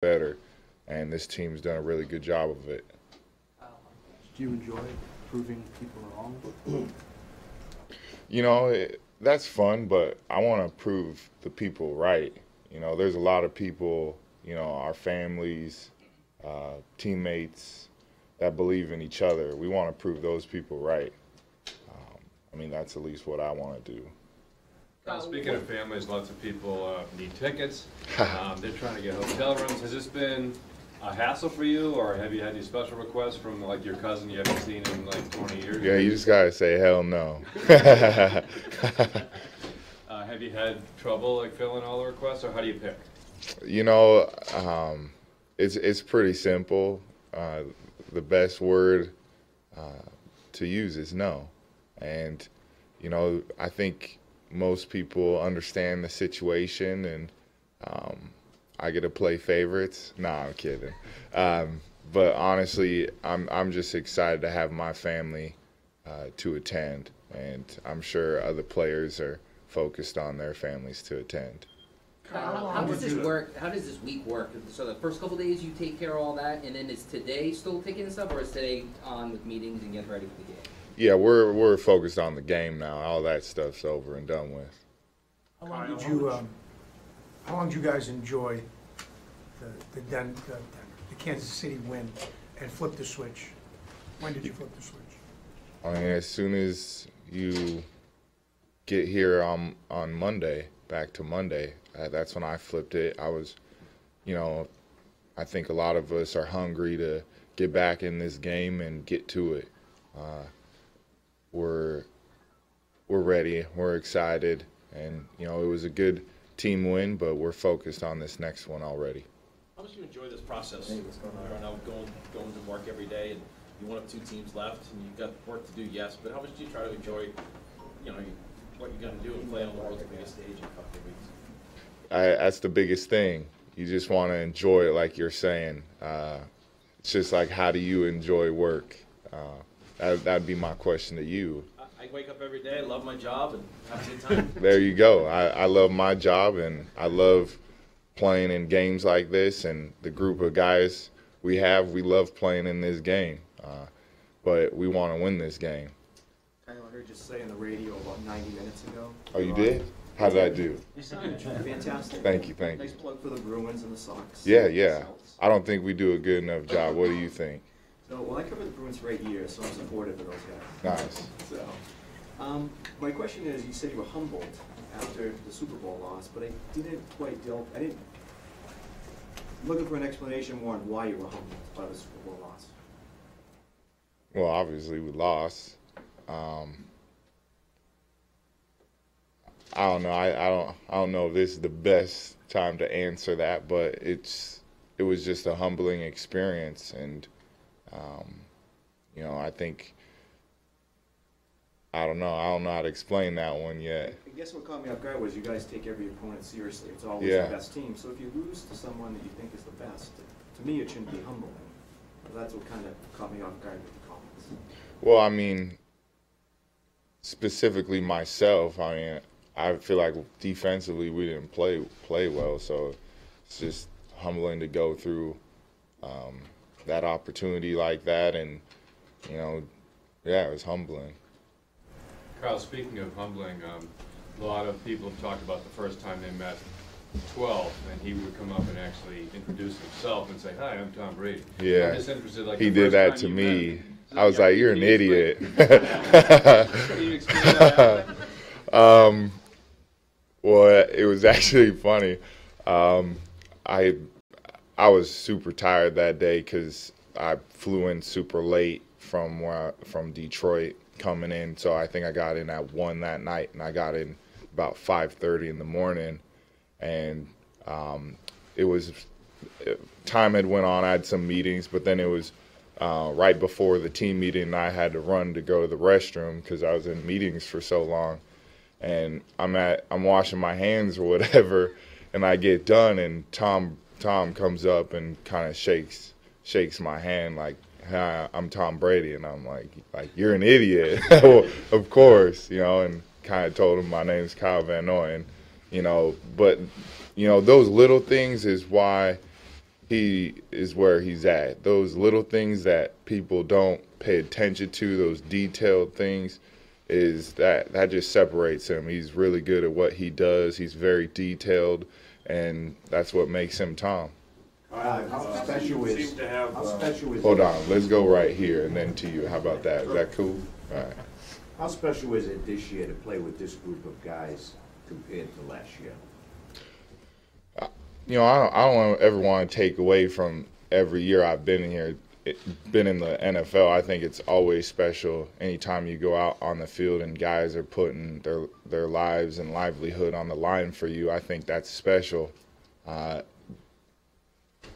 better, and this team's done a really good job of it. Do you enjoy proving people wrong? You know, that's fun, but I want to prove the people right. You know, there's a lot of people, you know, our families, teammates that believe in each other. We want to prove those people right. I mean, that's at least what I want to do. Speaking of families, lots of people need tickets. They're trying to get hotel rooms. Has this been a hassle for you, or have you had any special requests from like your cousin you haven't seen in like 20 years? Yeah, you just gotta say hell no. Have you had trouble like filling all the requests, or how do you pick? You know, it's pretty simple. The best word to use is no, and you know, I think most people understand the situation, and I get to play favorites. Nah, I'm kidding. But honestly, I'm just excited to have my family to attend, and I'm sure other players are focused on their families to attend. How does this work? How does this week work? So the first couple days you take care of all that, and then is today still taking this up, or is today on with meetings and getting ready for the game? Yeah, we're focused on the game now. All that stuff's over and done with. How long did you guys enjoy the Kansas City win and flip the switch? When did you flip the switch? I mean, as soon as you get here on Monday, back to Monday, that's when I flipped it. I was, you know, I think a lot of us are hungry to get back in this game and get to it. We're ready. We're excited, and you know, it was a good team win, but we're focused on this next one already. How much do you enjoy this process? Hey, what's going on? I don't know, going to work every day, and you one of 2 teams left, and you've got work to do, yes, but how much do you try to enjoy, you know, what you're going to do and play on the world's biggest stage in a couple of weeks? That's the biggest thing. You just want to enjoy it, like you're saying. It's just like, how do you enjoy work? That'd be my question to you. I wake up every day, love my job, and have a good time. There you go. I love my job, and I love playing in games like this, and the group of guys we love playing in this game. But we want to win this game. I heard you say on the radio about 90 minutes ago. Oh, you did? How did I do? You sounded fantastic. Thank you. Nice plug for the Bruins and the Sox. Yeah. I don't think we do a good enough job. What do you think? So, well, I covered the Bruins for 8 years, so I'm supportive of those guys. Nice. So, my question is, you said you were humbled after the Super Bowl loss, but I didn't quite I'm looking for an explanation more on why you were humbled by the Super Bowl loss. Well, obviously we lost. I don't know. I don't know if this is the best time to answer that, but it was just a humbling experience, and you know, I think I don't know how to explain that one yet. I guess what caught me off guard was you guys take every opponent seriously. It's always the best team. So if you lose to someone that you think is the best, to me it shouldn't be humbling. That's what kind of caught me off guard with the comments. Well, I mean, specifically myself, I mean, I feel like defensively we didn't play well, so it's just humbling to go through that opportunity like that, and you know, yeah, it was humbling. Kyle, speaking of humbling, a lot of people have talked about the first time they met 12, and he would come up and actually introduce himself and say, "Hi, I'm Tom Brady." Yeah, I'm just interested, like, he did that to me. I was like, "You're an idiot." Can you explain that? Well, it was actually funny. I was super tired that day because I flew in super late from Detroit coming in. So I think I got in at 1 that night, and I got in about 5:30 in the morning. And it was time had went on. I had some meetings, but then it was right before the team meeting, and I had to run to go to the restroom because I was in meetings for so long. And I'm washing my hands or whatever, and I get done, and Tom comes up and kind of shakes my hand like, "Hi, I'm Tom Brady," and I'm like you're an idiot. Well, of course, you know, and kind of told him my name's Kyle Van Noy, and you know, but you know, those little things is why he is where he's at. Those little things that people don't pay attention to, those detailed things, is that just separates him. He's really good at what he does. He's very detailed, and that's what makes him Tom. How special is? Hold on, let's go right here and then to you. How about that? Is that cool? All right. How special is it this year to play with this group of guys compared to last year? You know, I don't ever want to take away from every year I've been in here, been in the NFL. I think it's always special anytime you go out on the field and guys are putting their lives and livelihood on the line for you. I think that's special.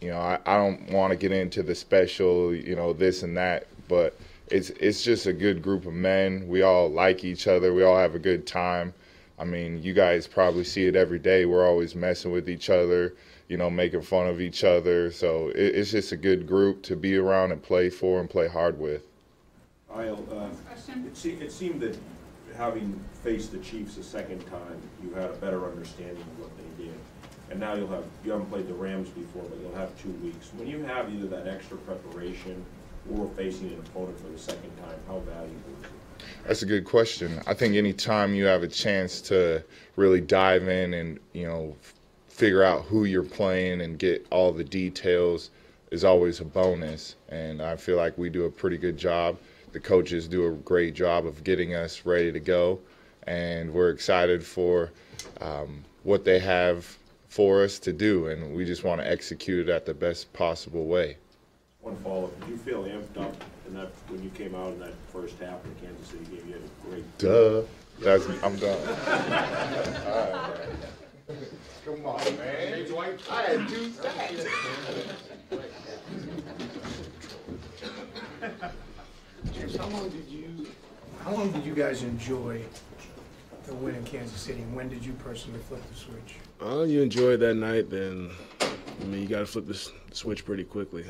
You know, I don't want to get into the special, you know, this and that, but it's just a good group of men. We all like each other. We all have a good time. I mean, you guys probably see it every day. We're always messing with each other, you know, making fun of each other. So it's just a good group to be around and play for and play hard with. It seemed that having faced the Chiefs a second time, you had a better understanding of what they did. And now you haven't played the Rams before, but you'll have 2 weeks. When you have either that extra preparation or facing an opponent for the second time, how valuable is it? That's a good question. I think anytime you have a chance to really dive in and, you know, figure out who you're playing and get all the details is always a bonus. And I feel like we do a pretty good job. The coaches do a great job of getting us ready to go. And we're excited for what they have for us to do. And we just want to execute it at the best possible way. One follow-up. Did you feel amped up in that when you came out in that first half in Kansas City game? You had a great. Duh. I'm done. All right. Come on, man. I had 2 sacks. James, how long did you guys enjoy the win in Kansas City, and when did you personally flip the switch? You enjoyed that night, then I mean, you got to flip the switch pretty quickly.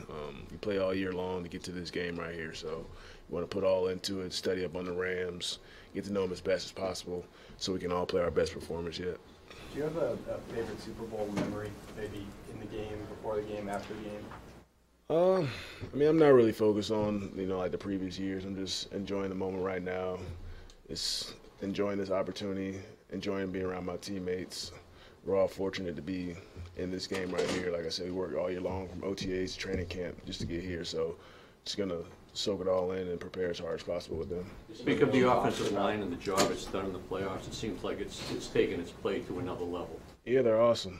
You play all year long to get to this game right here, so you want to put all into it, study up on the Rams, get to know them as best as possible so we can all play our best performance yet. Do you have a favorite Super Bowl memory, maybe in the game, before the game, after the game? I mean, I'm not really focused on, you know, like the previous years. I'm just enjoying the moment right now. It's enjoying this opportunity, enjoying being around my teammates. We're all fortunate to be in this game right here. Like I said, we worked all year long from OTAs to training camp just to get here. So just going to soak it all in and prepare as hard as possible with them. Speak of the offensive line and the job it's done in the playoffs. It seems like it's taken its play to another level. Yeah, they're awesome.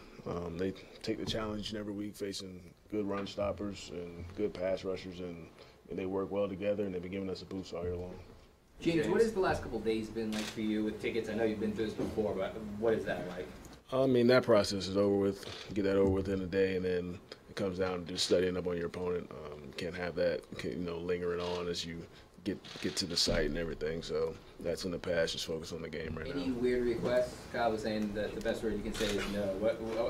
They take the challenge each and every week facing good run stoppers and good pass rushers, and they work well together, and they've been giving us a boost all year long. James, what has the last couple of days been like for you with tickets? I know you've been through this before, but what is that like? I mean, that process is over with. Get that over with in a day, and then it comes down to just studying up on your opponent. You can't have that, lingering on as you get to the site and everything. So that's in the past. Just focus on the game right now. Any weird requests? Kyle was saying that the best word you can say is no.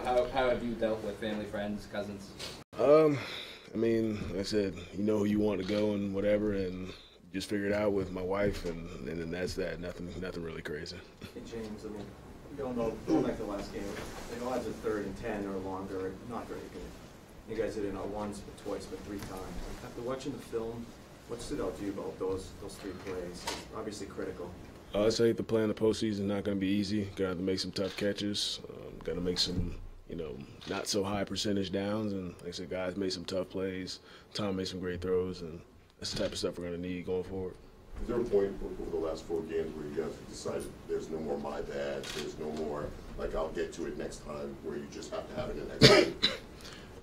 How have you dealt with family, friends, cousins? I mean, like I said, you know who you want to go and whatever, and just figure it out with my wife, and then that's that. Nothing really crazy. Hey, James, I mean, going back to the last game, the odds of 3rd and 10 or longer are not very good. You guys did it not once, but twice, but 3 times. After watching the film, what stood out to you about those 3 plays? It's obviously critical. I'd say the play in the postseason is not going to be easy. Got to have to make some tough catches. Got to make some, not so high percentage downs. And like I said, guys made some tough plays. Tom made some great throws, and that's the type of stuff we're going to need going forward. Is there a point over the last 4 games where you guys have decided there's no more my bad, there's no more, like, I'll get to it next time, where you just have to have it in next game?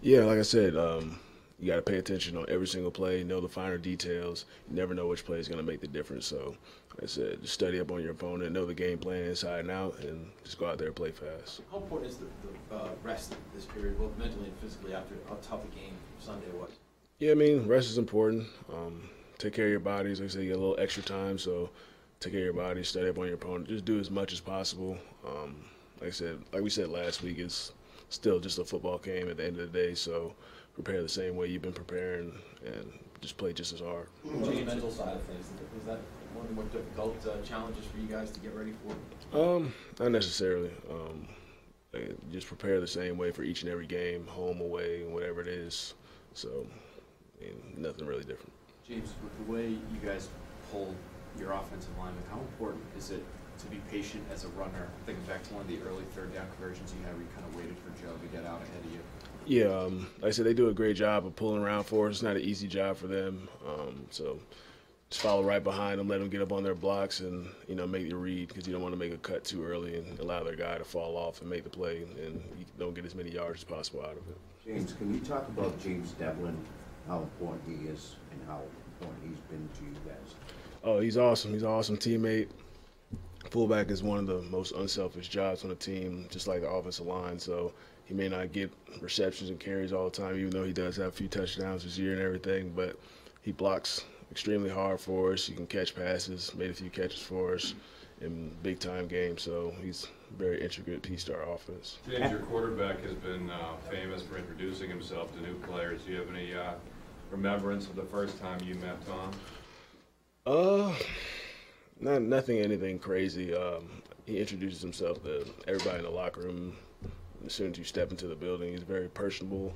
Yeah, like I said, you got to pay attention on every single play, know the finer details. You never know which play is going to make the difference. So, like I said, just study up on your opponent, know the game plan inside and out, and just go out there and play fast. How important is the rest this period, both mentally and physically, after how tough a game Sunday was? Yeah, I mean, rest is important. Take care of your bodies. Like I said, you get a little extra time, so take care of your body, study up on your opponent. Just do as much as possible. Like we said last week, it's still just a football game at the end of the day, so prepare the same way you've been preparing and just play just as hard. The mental side of things, is that one of the more difficult challenges for you guys to get ready for? Not necessarily. just prepare the same way for each and every game, home, away, whatever it is. So, I mean, nothing really different. James, with the way you guys pull your offensive lineman, how important is it to be patient as a runner? Thinking back to one of the early third down conversions you had where you kind of waited for Joe to get out ahead of you. Yeah, like I said, they do a great job of pulling around for us. It's not an easy job for them. So just follow right behind them, let them get up on their blocks and, make the read because you don't want to make a cut too early and allow their guy to fall off and make the play and you don't get as many yards as possible out of it. James, can you talk about James Devlin, how important he is and how important he's been to you guys? Oh, he's awesome. He's an awesome teammate. Fullback is one of the most unselfish jobs on the team, just like the offensive line. So he may not get receptions and carries all the time, even though he does have a few touchdowns this year and everything. But he blocks extremely hard for us. He can catch passes, made a few catches for us in big-time games. So he's a very intricate piece to our offense. James, your quarterback has been famous for introducing himself to new players. Do you have any remembrance of the first time you met Tom? Anything crazy. He introduces himself to everybody in the locker room as soon as you step into the building. He's very personable,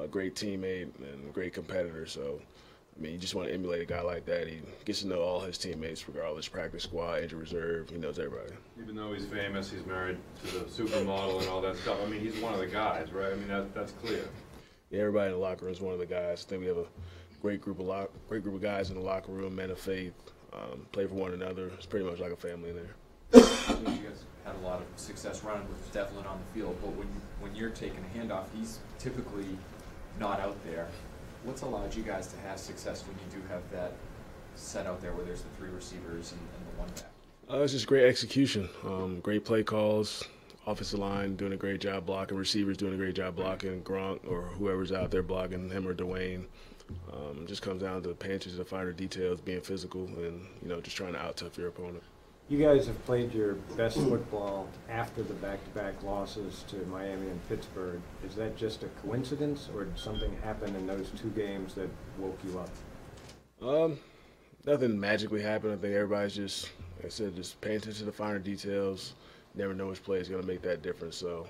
great teammate, and a great competitor. So, I mean, you just want to emulate a guy like that. He gets to know all his teammates, regardless, practice squad, injured reserve. He knows everybody. Even though he's famous, he's married to the supermodel and all that stuff. I mean, he's one of the guys, right? I mean, that's clear. Yeah, everybody in the locker room is one of the guys. I think we have a great group of guys in the locker room, men of faith. Play for one another. It's pretty much like a family in there. You guys had a lot of success running with Devlin on the field, but when you're taking a handoff, he's typically not out there. What's allowed you guys to have success when you do have that set out there where there's the three receivers and the one back? It's just great execution, great play calls, offensive line doing a great job blocking, receivers doing a great job blocking, Gronk or whoever's out there blocking, him or Dwayne. It just comes down to paying attention to the finer details, being physical, and just trying to out-tough your opponent. You guys have played your best football after the back-to-back losses to Miami and Pittsburgh. Is that just a coincidence, or did something happen in those two games that woke you up? Nothing magically happened. I think everybody's just, like I said, just paying attention to the finer details. Never know which play is going to make that difference. So,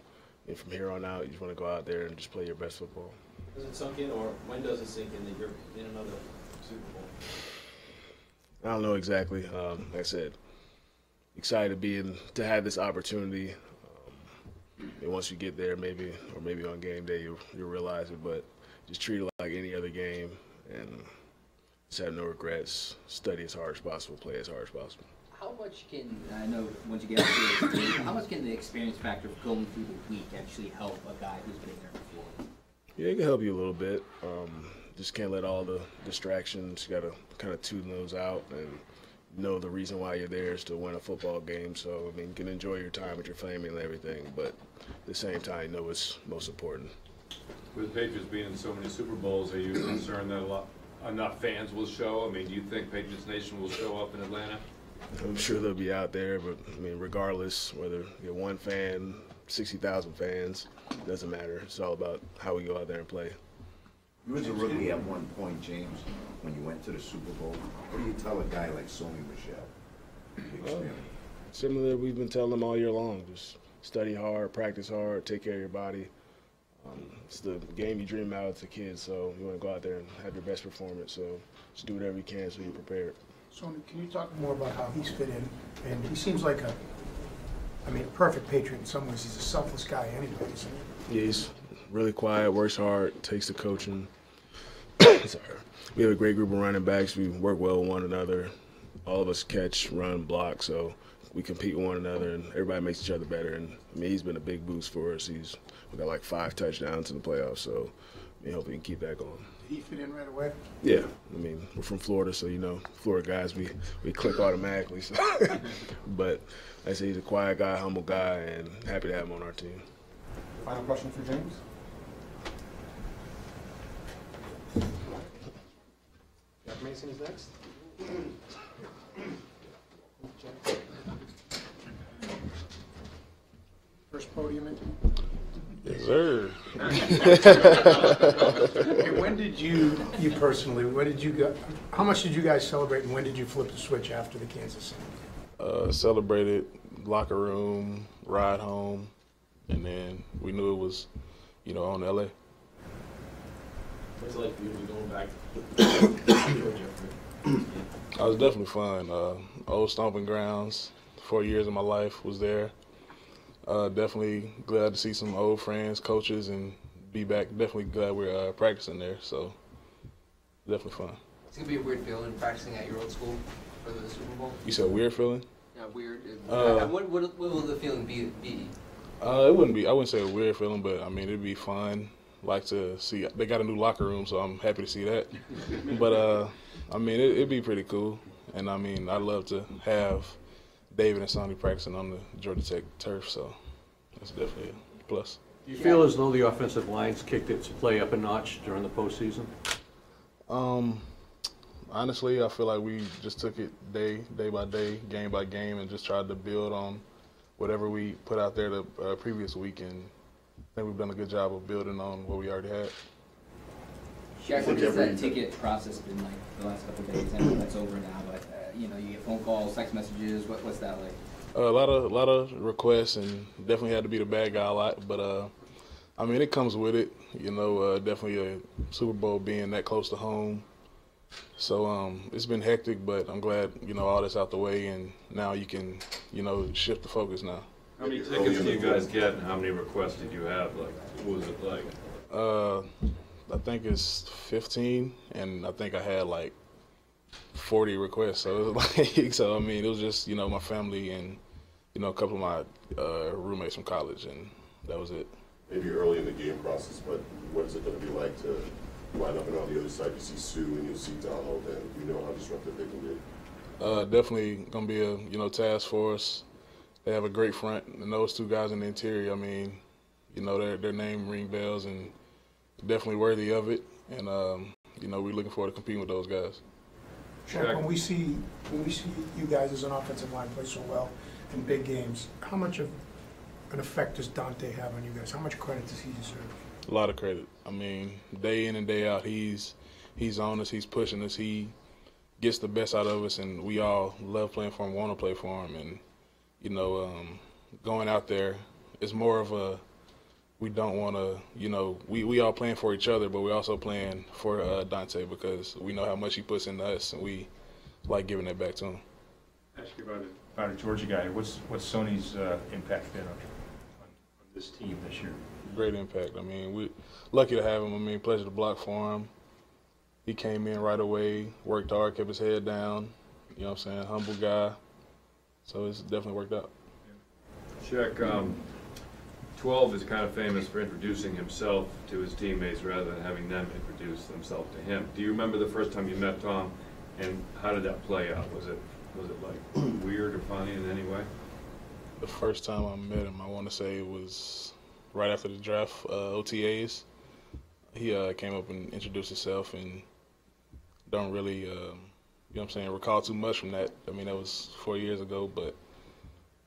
from here on out, you just want to go out there and just play your best football. Does it sink in, or when does it sink in that you're in another Super Bowl? I don't know exactly. Like I said, excited to have this opportunity. And once you get there, maybe on game day, you'll realize it. But just treat it like any other game, and just have no regrets. Study as hard as possible, play as hard as possible. How much can, I know once you get out there, how much can the experience factor of going through the week actually help a guy who's been there before? Yeah, it can help you a little bit. Just can't let all the distractions, you got to kind of tune those out and know the reason why you're there is to win a football game. So, I mean, you can enjoy your time with your family and everything, but at the same time, you know what's most important. With the Patriots being in so many Super Bowls, are you concerned that enough fans will show? I mean, do you think Patriots Nation will show up in Atlanta? I'm sure they'll be out there, but, I mean, regardless, whether you're one fan, 60,000 fans, it doesn't matter. It's all about how we go out there and play. You was a rookie at one point, James, when you went to the Super Bowl. What do you tell a guy like Sony Michel? Similar that we've been telling them all year long. Just study hard, practice hard, take care of your body. It's the game you dream about as a kid, so you want to go out there and have your best performance. So just do whatever you can so you're prepared. Sony, can you talk more about how he's fit in? And he seems like a perfect Patriot in some ways. He's a selfless guy anyway, isn't he? Yeah, he's really quiet, works hard, takes the coaching. Sorry. We have a great group of running backs. We work well with one another. All of us catch, run, block, so we compete with one another, and everybody makes each other better. And, I mean, he's been a big boost for us. We got like 5 touchdowns in the playoffs, so I hope we can keep that going. Did he fit in right away? Yeah. I mean, we're from Florida, so, Florida guys, we click automatically. So. But like I say, he's a quiet guy, humble guy, and happy to have him on our team. Final question for James? Shaq Mason is next. First podium in? Yes, sir. Hey, when did you personally, when did you go, how much did you guys celebrate, and when did you flip the switch after the Kansas City? Celebrated, locker room, ride home, and then we knew it was, on to LA. What's it like for you to be going back to Georgia? It was definitely fun. Old stomping grounds. 4 years of my life was there. Definitely glad to see some old friends, coaches, and be back. Definitely glad we're practicing there. So definitely fun. It's gonna be a weird feeling practicing at your old school for the Super Bowl. You said weird feeling? Yeah, weird. What will the feeling be? It wouldn't be. I wouldn't say a weird feeling, but I mean it'd be fun. Like to see. They got a new locker room, so I'm happy to see that. But I mean it'd be pretty cool, and I mean I'd love to have David and Sonny practicing on the Georgia Tech turf, so that's definitely a plus. Do you feel as though the offensive line's kicked its play up a notch during the postseason? Honestly, I feel like we just took it day by day, game by game, and just tried to build on whatever we put out there the previous week, and I think we've done a good job of building on what we already had. Shaq, what has that ticket process been like the last couple of days? I know that's over now, but you get phone calls, text messages. What's that like? A lot of requests, and definitely had to be the bad guy a lot. But I mean, it comes with it. Definitely a Super Bowl being that close to home. So it's been hectic, but I'm glad all that's out the way, and now you can shift the focus now. How many tickets do you guys get, and how many requests did you have? Like, what was it like? I think it's 15, and I think I had like 40 requests. So it was like, I mean, it was just my family and a couple of my roommates from college, and that was it. Maybe early in the game process, but what is it going to be like to line up and on the other side you see Sue and you see Donald, and you know how disruptive they can be? Definitely going to be a task force. They have a great front, and those two guys in the interior, I mean, their name ring bells, and definitely worthy of it. And we're looking forward to competing with those guys. Shaq, when we see you guys as an offensive line play so well in big games, how much of an effect does Dante have on you guys? How much credit does he deserve? A lot of credit. I mean, day in and day out, he's on us, he's pushing us, he gets the best out of us, and we all love playing for him, want to play for him. And, going out there, it's more of a, we don't want to, we all playing for each other, but we're also playing for Dante because we know how much he puts into us, and we like giving that back to him. Ask you about a Georgia guy. What's Sonny's impact been on this team this year? Great impact. I mean, we're lucky to have him. I mean, pleasure to block for him. He came in right away, worked hard, kept his head down. You know what I'm saying? Humble guy. So it's definitely worked out. Shaq, 12 is kind of famous for introducing himself to his teammates rather than having them introduce themselves to him. Do you remember the first time you met Tom, and how did that play out? Was it like weird or funny in any way? The first time I met him, I want to say it was right after the draft OTAs. He came up and introduced himself, and don't really, recall too much from that. I mean, that was 4 years ago, but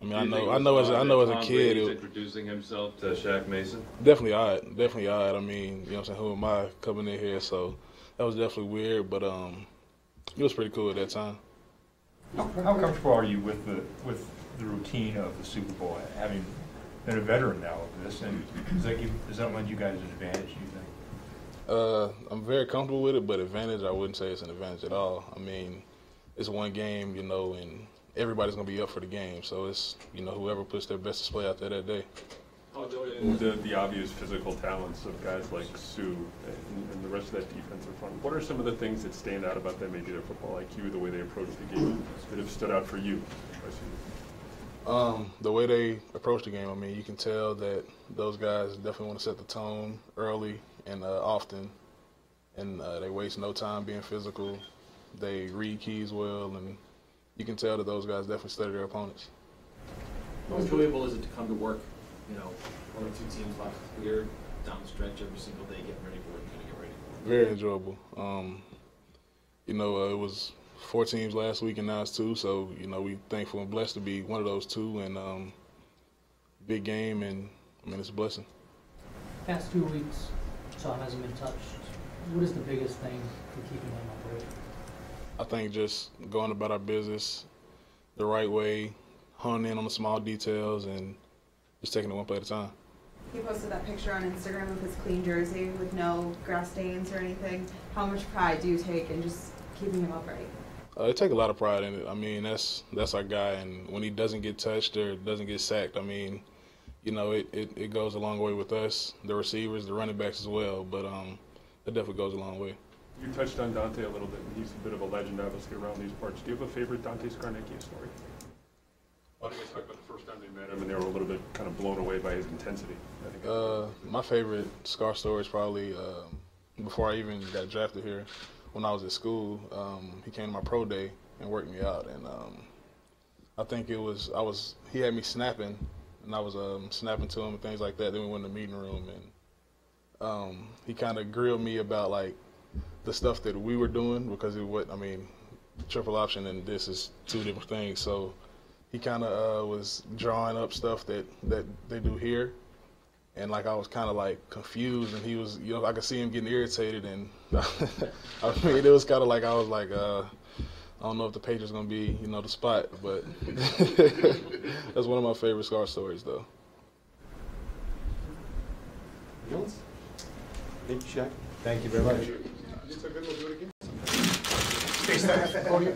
I mean, I know as a kid, introducing himself to Shaq Mason. Definitely odd. I mean, who am I coming in here? So that was definitely weird, but it was pretty cool at that time. How comfortable are you with the routine of the Super Bowl, having been a veteran now of this, and does that lend you guys an advantage, do you think? I'm very comfortable with it, but advantage, I wouldn't say it's an advantage at all. I mean, it's one game, and everybody's going to be up for the game. So it's, whoever puts their best display out there that day. The obvious physical talents of guys like Sue and the rest of that defensive front, what are some of the things that stand out about them, maybe their football IQ, the way they approach the game, that have stood out for you? The way they approach the game, I mean, you can tell that those guys definitely want to set the tone early and often, and they waste no time being physical. They read keys well, and you can tell that those guys definitely study their opponents. How enjoyable is it to come to work, only two teams left here, down the stretch every single day, getting ready for what you're going to get ready for? Very enjoyable. It was 4 teams last week, and now it's 2, so, we thankful and blessed to be one of those 2, and big game, and, I mean, it's a blessing. Past 2 weeks, Tom hasn't been touched. What is the biggest thing for keeping him upright? I think just going about our business the right way, honing in on the small details, and just taking it one play at a time. He posted that picture on Instagram of his clean jersey with no grass stains or anything. How much pride do you take in just keeping him upright? I take a lot of pride in it. I mean, that's our guy, and when he doesn't get touched or doesn't get sacked, I mean, you know, it goes a long way with us, the receivers, the running backs as well, but it definitely goes a long way. You touched on Dante a little bit, and he's a bit of a legend, obviously, around these parts. Do you have a favorite Dante Scarnecchia story? I think I talked about the first time they met him, and they were a little bit kind of blown away by his intensity. I think my favorite Scar story is probably before I even got drafted here. When I was at school, he came to my pro day and worked me out, and I think he had me snapping, and I was snapping to him and things like that. Then we went in the meeting room, and he kind of grilled me about like the stuff that we were doing, because triple option and this is two different things. So he kind of was drawing up stuff that they do here. And like I was kind of like confused, and he was, I could see him getting irritated, and I mean, it was kind of like I was like, I don't know if the Patriots gonna be, the spot, but that's one of my favorite Scar stories, though. Anyone else? Thank you, Shaq. Thank you very much. Stay steady.